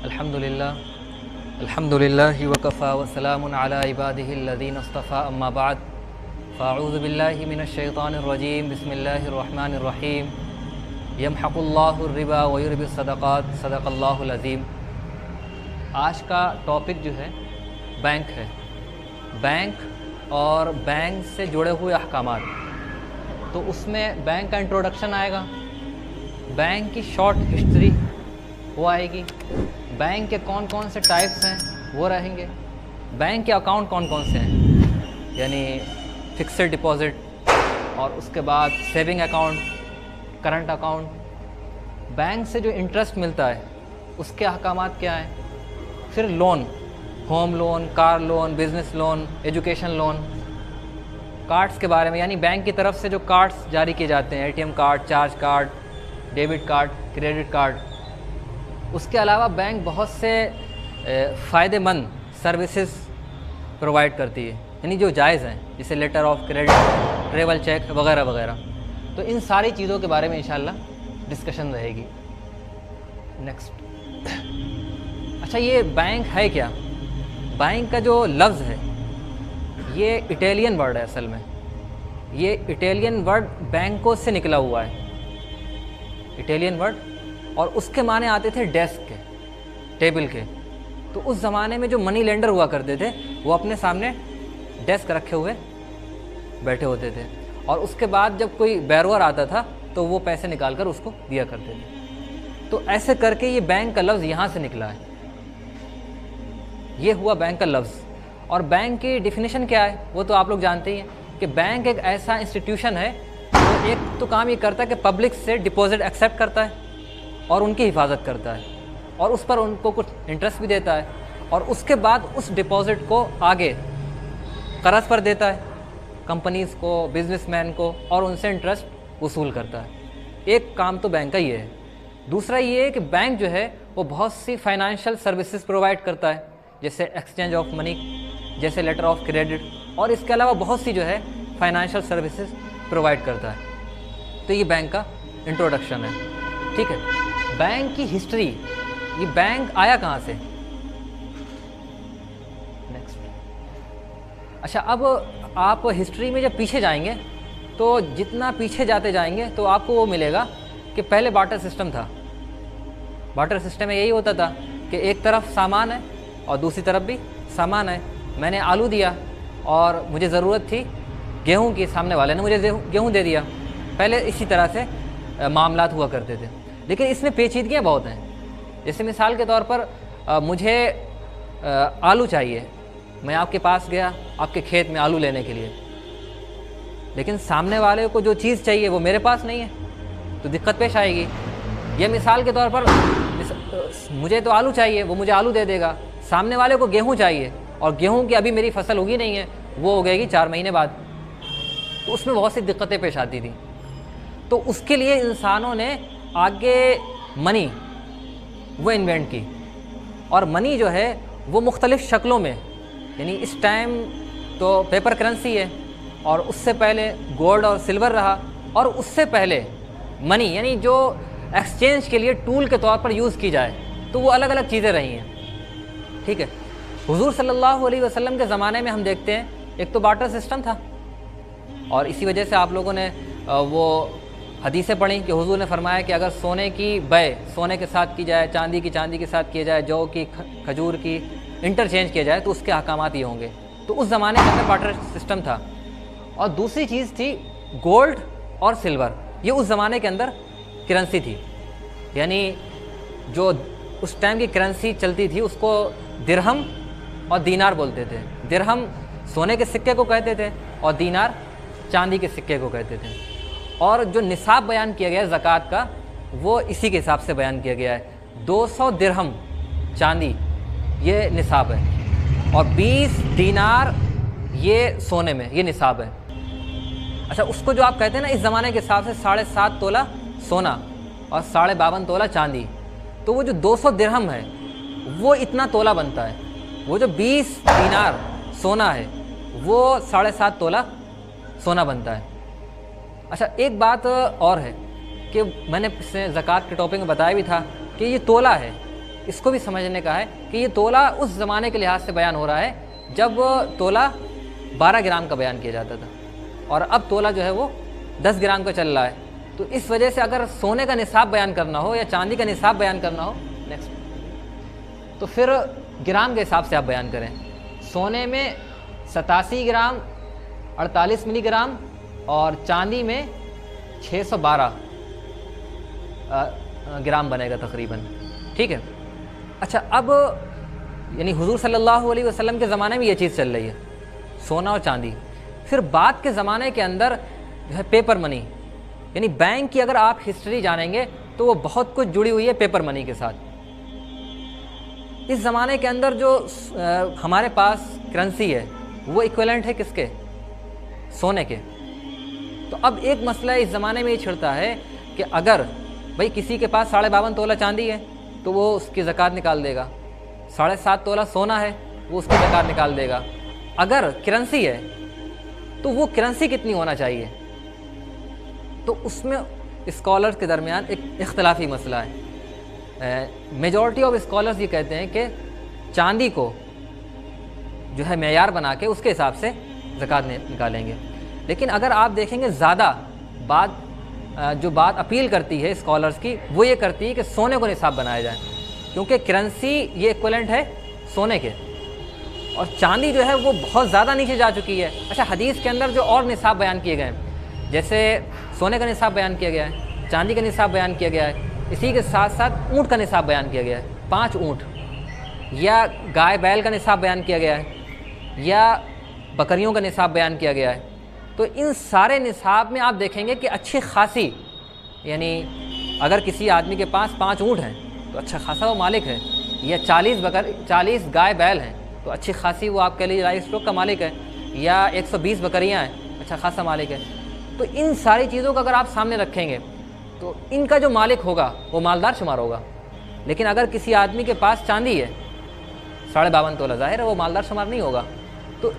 الحمدللہ وکفی وسلام علی عبادہ الذین اصطفی اما بعد فاعوذ باللہ من الشیطان الرجیم بسم اللہ الرحمن الرحیم یمحق اللہ الربا ویربی الصدقات صدق اللہ العظیم۔ آج کا ٹاپک جو ہے بینک ہے، بینک اور بینک سے جڑے ہوئے احکامات۔ تو اس میں بینک کا انٹروڈکشن آئے گا، بینک کی شارٹ ہسٹری وہ آئے گی، بینک کے کون کون سے ٹائپس ہیں وہ رہیں گے، بینک کے اکاؤنٹ کون کون سے ہیں، یعنی فکسڈ ڈپازٹ، اور اس کے بعد saving account, current account, bank سے جو انٹرسٹ ملتا ہے اس کے احکامات کیا ہیں، پھر loan, home loan, car loan, business loan, education loan, cards کے بارے میں، یعنی بینک کی طرف سے جو کارڈز جاری کیے جاتے ہیں، ATM card, charge card, debit card, credit card. اس کے علاوہ بینک بہت سے فائدے مند سروسز پرووائڈ کرتی ہے، یعنی جو جائز ہیں، جیسے letter of credit, travel cheque وغیرہ وغیرہ۔ تو ان ساری چیزوں کے بارے میں انشاءاللہ ڈسکشن رہے گی۔ نیکسٹ، اچھا یہ بینک ہے کیا؟ بینک کا جو لفظ ہے یہ اٹیلین ورڈ ہے، اصل میں یہ اٹیلین ورڈ بینکو سے نکلا ہوا ہے، اٹیلین ورڈ، اور اس کے معنی آتے تھے ڈیسک کے، ٹیبل کے۔ تو اس زمانے میں جو منی لینڈر ہوا کرتے تھے وہ اپنے سامنے ڈیسک رکھے ہوئے بیٹھے ہوتے تھے، اور اس کے بعد جب کوئی بیرور آتا تھا تو وہ پیسے نکال کر اس کو دیا کرتے تھے۔ تو ایسے کر کے یہ بینک کا لفظ یہاں سے نکلا ہے، یہ ہوا بینک کا لفظ۔ اور بینک کی ڈیفینیشن کیا ہے وہ تو آپ لوگ جانتے ہی ہیں کہ بینک ایک ایسا انسٹیٹیوشن ہے جو ایک تو کام یہ کرتا ہے کہ پبلک سے ڈپازٹ ایکسیپٹ کرتا ہے اور ان کی حفاظت کرتا ہے، اور اس پر ان کو کچھ انٹرسٹ بھی دیتا ہے، اور اس کے بعد اس ڈپازٹ کو آگے قرض پر دیتا ہے کمپنیز کو، بزنس مین کو، اور ان سے انٹرسٹ وصول کرتا ہے۔ ایک کام تو بینک کا یہ ہے۔ دوسرا یہ ہے کہ بینک جو ہے وہ بہت سی فائنانشیل سروسز پرووائڈ کرتا ہے، جیسے ایکسچینج آف منی، جیسے لیٹر آف کریڈٹ، اور اس کے علاوہ بہت سی جو ہے فائنانشیل سروسز پرووائڈ کرتا ہے۔ تو یہ بینک کا انٹروڈکشن ہے، ٹھیک ہے۔ بینک کی ہسٹری، یہ بینک آیا کہاں سے؟ نیکسٹ، اچھا اب آپ ہسٹری میں جب پیچھے جائیں گے تو جتنا پیچھے جاتے جائیں گے تو آپ کو وہ ملے گا کہ پہلے بارٹر سسٹم تھا۔ بارٹر سسٹم میں یہی ہوتا تھا کہ ایک طرف سامان ہے اور دوسری طرف بھی سامان ہے۔ میں نے آلو دیا اور مجھے ضرورت تھی گیہوں کی، سامنے والے نے مجھے گیہوں دے دیا۔ پہلے اسی طرح سے معاملات ہوا کرتے تھے، لیکن اس میں پیچیدگیاں بہت ہیں۔ جیسے مثال کے طور پر مجھے آلو چاہیے، میں آپ کے پاس گیا آپ کے کھیت میں آلو لینے کے لیے، لیکن سامنے والے کو جو چیز چاہیے وہ میرے پاس نہیں ہے، تو دقت پیش آئے گی۔ یہ مثال کے طور پر مجھے تو آلو چاہیے، وہ مجھے آلو دے دے گا، سامنے والے کو گیہوں چاہیے، اور گیہوں کی ابھی میری فصل ہوگی نہیں ہے، وہ اگے گی 4 مہینے بعد۔ تو اس میں بہت سی دقتیں پیش آتی تھیں۔ تو اس کے لیے انسانوں نے آگے منی وہ انوینٹ کی، اور منی جو ہے وہ مختلف شکلوں میں، یعنی اس ٹائم تو پیپر کرنسی ہے، اور اس سے پہلے گولڈ اور سلور رہا، اور اس سے پہلے منی یعنی جو ایکسچینج کے لیے ٹول کے طور پر یوز کی جائے، تو وہ الگ الگ چیزیں رہی ہیں، ٹھیک ہے۔ حضور صلی اللہ علیہ وسلم کے زمانے میں ہم دیکھتے ہیں ایک تو بارٹر سسٹم تھا، اور اسی وجہ سے آپ لوگوں نے وہ حدیثیں پڑھیں کہ حضور نے فرمایا کہ اگر سونے کی بے سونے کے ساتھ کی جائے، چاندی کی چاندی کے ساتھ کیا جائے، جو کی کھجور کی انٹرچینج کیا جائے تو اس کے احکامات یہ ہوں گے۔ تو اس زمانے کے اندر بارٹر سسٹم تھا۔ اور دوسری چیز تھی گولڈ اور سلور، یہ اس زمانے کے اندر کرنسی تھی، یعنی جو اس ٹائم کی کرنسی چلتی تھی اس کو درہم اور دینار بولتے تھے۔ درہم سونے کے سکے کو کہتے تھے اور دینار چاندی کے سکے کو کہتے تھے۔ اور جو نصاب بیان کیا گیا ہے زکوٰۃ کا وہ اسی کے حساب سے بیان کیا گیا ہے، 200 درہم چاندی یہ نصاب ہے، اور 20 دینار یہ سونے میں یہ نصاب ہے۔ اچھا اس کو جو آپ کہتے ہیں نا اس زمانے کے حساب سے 7.5 تولہ سونا اور 52.5 تولہ چاندی، تو وہ جو 200 درہم ہے وہ اتنا تولہ بنتا ہے، وہ جو 20 دینار سونا ہے وہ 7.5 تولہ سونا بنتا ہے۔ اچھا ایک بات اور ہے کہ میں نے زکوٰۃ کے ٹاپک میں بتایا بھی تھا کہ یہ تولہ ہے، اس کو بھی سمجھنے کا ہے کہ یہ تولہ اس زمانے کے لحاظ سے بیان ہو رہا ہے جب تولہ 12 گرام کا بیان کیا جاتا تھا، اور اب تولہ جو ہے وہ 10 گرام کا چل رہا ہے۔ تو اس وجہ سے اگر سونے کا نصاب بیان کرنا ہو یا چاندی کا نصاب بیان کرنا ہو تو پھر گرام کے حساب سے آپ بیان کریں۔ سونے میں 87 گرام 48 ملی گرام اور چاندی میں 612 گرام بنے گا تقریباً، ٹھیک ہے۔ اچھا، اب یعنی حضور صلی اللہ علیہ وسلم کے زمانے میں یہ چیز چل رہی ہے، سونا اور چاندی۔ پھر بعد کے زمانے کے اندر جو ہے پیپر منی، یعنی بینک کی اگر آپ ہسٹری جانیں گے تو وہ بہت کچھ جڑی ہوئی ہے پیپر منی کے ساتھ۔ اس زمانے کے اندر جو ہمارے پاس کرنسی ہے وہ ایکویلنٹ ہے کس کے؟ سونے کے۔ تو اب ایک مسئلہ اس زمانے میں یہ چھڑتا ہے کہ اگر بھئی کسی کے پاس 52.5 تولہ چاندی ہے تو وہ اس کی زکوٰۃ نکال دے گا، 7.5 تولہ سونا ہے وہ اس کی زکوٰۃ نکال دے گا۔ اگر کرنسی ہے تو وہ کرنسی کتنی ہونا چاہیے؟ تو اس میں اسکالرز کے درمیان ایک اختلافی مسئلہ ہے۔ میجورٹی آف اسکالرز یہ کہتے ہیں کہ چاندی کو جو ہے معیار بنا کے اس کے حساب سے زکوٰۃ نکالیں گے، لیکن اگر آپ دیکھیں گے زیادہ جو بات اپیل کرتی ہے اسکالرز کی وہ یہ کرتی ہے کہ سونے کو نصاب بنایا جائے، کیونکہ کرنسی یہ ایکویلنٹ ہے سونے کے، اور چاندی جو ہے وہ بہت زیادہ نیچے جا چکی ہے۔ اچھا، حدیث کے اندر جو اور نصاب بیان کیے گئے ہیں، جیسے سونے کا نصاب بیان کیا گیا ہے، چاندی کا نصاب بیان کیا گیا ہے، اسی کے ساتھ ساتھ اونٹ کا نصاب بیان کیا گیا ہے، 5 اونٹ، یا گائے بیل کا نصاب بیان کیا گیا ہے، یا بکریوں کا نصاب بیان کیا گیا ہے۔ تو ان سارے نصاب میں آپ دیکھیں گے کہ اچھی خاصی، یعنی اگر کسی آدمی کے پاس 5 اونٹ ہیں تو اچھا خاصا وہ مالک ہے، یا 40 گائے بیل ہیں تو اچھی خاصی وہ آپ کے لیے رائس اسٹوک کا مالک ہے، یا 120 بکریاں ہیں اچھا خاصا مالک ہے۔ تو ان ساری چیزوں کو اگر آپ سامنے رکھیں گے تو ان کا جو مالک ہوگا وہ مالدار شمار ہوگا، لیکن اگر کسی آدمی کے پاس چاندی ہے 52.5 تولہ، ظاہر ہے وہ مالدار شمار نہیں ہوگا۔ تو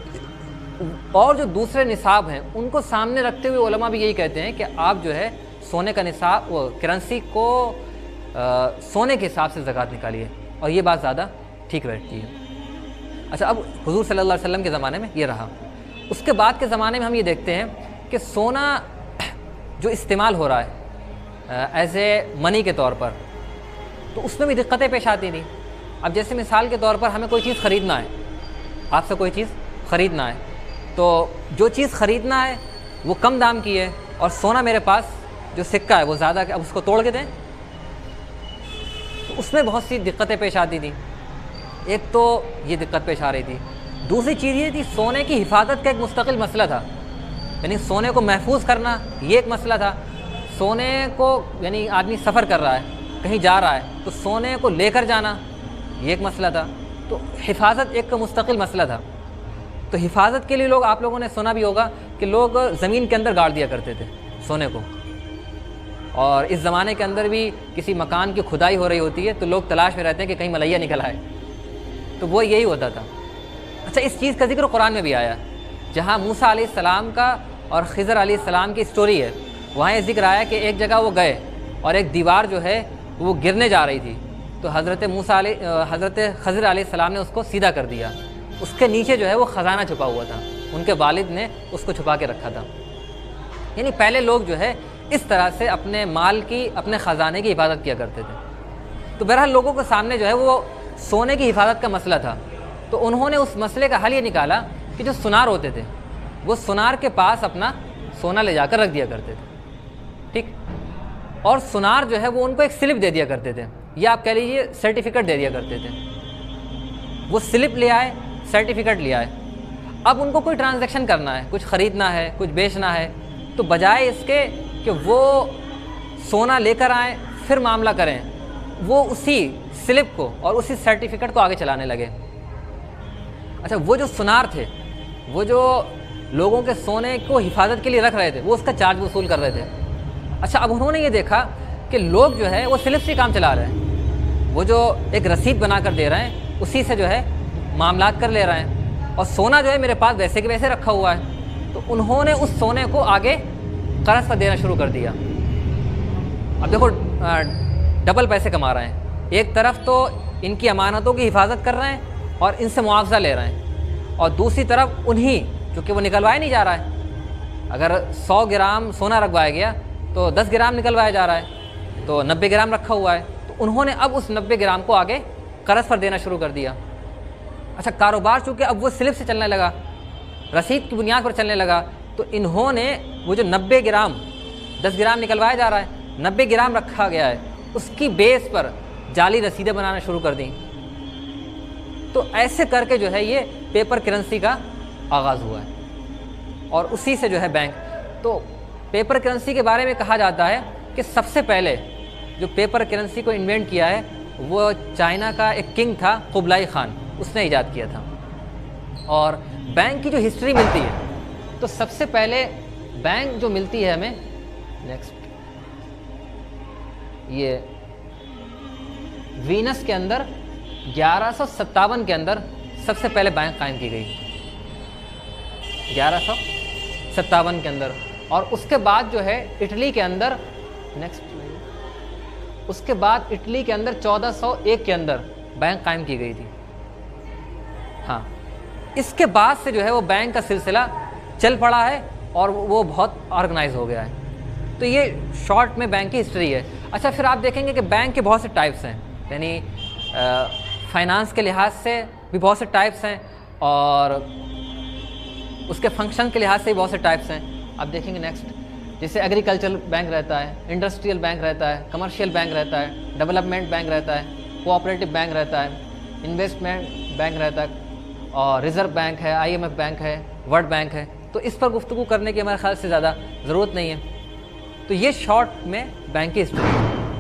اور جو دوسرے نصاب ہیں ان کو سامنے رکھتے ہوئے علماء بھی یہی کہتے ہیں کہ آپ جو ہے سونے کا نصاب، کرنسی کو سونے کے حساب سے زکوٰۃ نکالیے، اور یہ بات زیادہ ٹھیک بیٹھتی ہے۔ اچھا، اب حضور صلی اللہ علیہ وسلم کے زمانے میں یہ رہا۔ اس کے بعد کے زمانے میں ہم یہ دیکھتے ہیں کہ سونا جو استعمال ہو رہا ہے ایز اے منی کے طور پر، تو اس میں بھی دقتیں پیش آتی تھیں۔ اب جیسے مثال کے طور پر ہمیں کوئی چیز خریدنا ہے، آپ سے کوئی چیز خریدنا ہے، تو جو چیز خریدنا ہے وہ کم دام کی ہے اور سونا میرے پاس جو سکہ ہے وہ زیادہ، اب اس کو توڑ کے دیں، تو اس میں بہت سی دقتیں پیش آتی تھیں۔ ایک تو یہ دقت پیش آ رہی تھی، دوسری چیز یہ تھی سونے کی حفاظت کا ایک مستقل مسئلہ تھا، یعنی سونے کو محفوظ کرنا یہ ایک مسئلہ تھا۔ سونے کو یعنی آدمی سفر کر رہا ہے، کہیں جا رہا ہے تو سونے کو لے کر جانا یہ ایک مسئلہ تھا، تو حفاظت ایک مستقل مسئلہ تھا۔ تو حفاظت کے لیے لوگ، آپ لوگوں نے سنا بھی ہوگا کہ لوگ زمین کے اندر گاڑ دیا کرتے تھے سونے کو، اور اس زمانے کے اندر بھی کسی مکان کی کھدائی ہو رہی ہوتی ہے تو لوگ تلاش میں رہتے ہیں کہ کہیں ملیا نکل آئے، تو وہ یہی ہوتا تھا۔ اچھا، اس چیز کا ذکر قرآن میں بھی آیا، جہاں موسیٰ علیہ السلام کا اور خضر علیہ السلام کی سٹوری ہے، وہاں یہ ذکر آیا کہ ایک جگہ وہ گئے اور ایک دیوار جو ہے وہ گرنے جا رہی تھی، تو حضرت خضر علیہ السلام نے اس کو سیدھا کر دیا۔ اس کے نیچے جو ہے وہ خزانہ چھپا ہوا تھا، ان کے والد نے اس کو چھپا کے رکھا تھا۔ یعنی پہلے لوگ جو ہے اس طرح سے اپنے مال کی، اپنے خزانے کی حفاظت کیا کرتے تھے۔ تو بہرحال لوگوں کے سامنے جو ہے وہ سونے کی حفاظت کا مسئلہ تھا، تو انہوں نے اس مسئلے کا حل یہ نکالا کہ جو سونار ہوتے تھے وہ سونار کے پاس اپنا سونا لے جا کر رکھ دیا کرتے تھے، ٹھیک، اور سونار جو ہے وہ ان کو ایک سلپ دے دیا کرتے تھے، یا آپ کہہ لیجیے سرٹیفکیٹ دے دیا کرتے تھے۔ وہ سلپ لے آئے، سرٹیفکیٹ لے آئے، اب ان کو کوئی ٹرانزیکشن کرنا ہے، کچھ خریدنا ہے، کچھ بیچنا ہے، تو بجائے اس کے کہ وہ سونا لے کر آئیں پھر معاملہ کریں، وہ اسی سلپ کو اور اسی سرٹیفکیٹ کو آگے چلانے لگے۔ اچھا، وہ جو سونار تھے، وہ جو لوگوں کے سونے کو حفاظت کے لیے رکھ رہے تھے، وہ اس کا چارج وصول کر رہے تھے۔ اچھا، اب انہوں نے یہ دیکھا کہ لوگ جو ہے وہ سلپ سے کام چلا رہے ہیں، وہ جو ایک رسید بنا کر دے رہے ہیں اسی سے جو ہے معاملات کر لے رہے ہیں، اور سونا جو ہے میرے پاس ویسے کے ویسے رکھا ہوا ہے۔ تو انہوں نے اس سونے کو آگے قرض پر دینا شروع کر دیا۔ اب دیکھو ڈبل پیسے کما رہے ہیں، ایک طرف تو ان کی امانتوں کی حفاظت کر رہے ہیں اور ان سے معاوضہ لے رہے ہیں، اور دوسری طرف انہیں، کیونکہ وہ نکلوایا نہیں جا رہا ہے، اگر 100 گرام سونا رکھوایا گیا تو 10 گرام نکلوایا جا رہا ہے، تو 90 گرام رکھا ہوا ہے، تو انہوں نے اب اس 90 گرام کو آگے قرض پر دینا شروع کر دیا۔ اچھا، کاروبار چونکہ اب وہ سلپ سے چلنے لگا، رسید کی بنیاد پر چلنے لگا، تو انہوں نے وہ جو 90 گرام، 10 گرام نکلوایا جا رہا ہے، 90 گرام رکھا گیا ہے، اس کی بیس پر جعلی رسیدیں بنانا شروع کر دیں۔ تو ایسے کر کے جو ہے یہ پیپر کرنسی کا آغاز ہوا ہے، اور اسی سے جو ہے بینک۔ تو پیپر کرنسی کے بارے میں کہا جاتا ہے کہ سب سے پہلے جو پیپر کرنسی کو انوینٹ کیا ہے وہ چائنا کا ایک کنگ تھا، قبلائی خان، اس نے ایجاد کیا تھا۔ اور بینک کی جو ہسٹری ملتی ہے تو سب سے پہلے بینک جو ملتی ہے ہمیں، نیکسٹ، یہ وینس کے اندر 1157 کے اندر سب سے پہلے بینک قائم کی گئی، 1157 کے اندر، اور اس کے بعد جو ہے اٹلی کے اندر، نیکسٹ، اس کے بعد اٹلی کے اندر 1401 کے اندر بینک قائم کی گئی تھی۔ ہاں، اس کے بعد سے جو ہے وہ بینک کا سلسلہ چل پڑا ہے اور وہ بہت آرگنائز ہو گیا ہے۔ تو یہ شارٹ میں بینک کی ہسٹری ہے۔ اچھا، پھر آپ دیکھیں گے کہ بینک کے بہت سے ٹائپس ہیں، یعنی فائنانس کے لحاظ سے بھی بہت سے ٹائپس ہیں، اور اس کے فنکشن کے لحاظ سے بھی بہت سے ٹائپس ہیں۔ آپ دیکھیں گے نیکسٹ، جیسے ایگریکلچرل بینک رہتا ہے، انڈسٹریل بینک رہتا ہے، کمرشیل بینک رہتا ہے، ڈیولپمنٹ بینک رہتا ہے، کوآپریٹو بینک رہتا ہے، انویسٹمنٹ بینک رہتا ہے، اور ریزرو بینک ہے، IMF بینک ہے، ورلڈ بینک ہے۔ تو اس پر گفتگو کرنے کی ہمارے خیال سے زیادہ ضرورت نہیں ہے۔ تو یہ شارٹ میں بینک کی ہسٹری ہے۔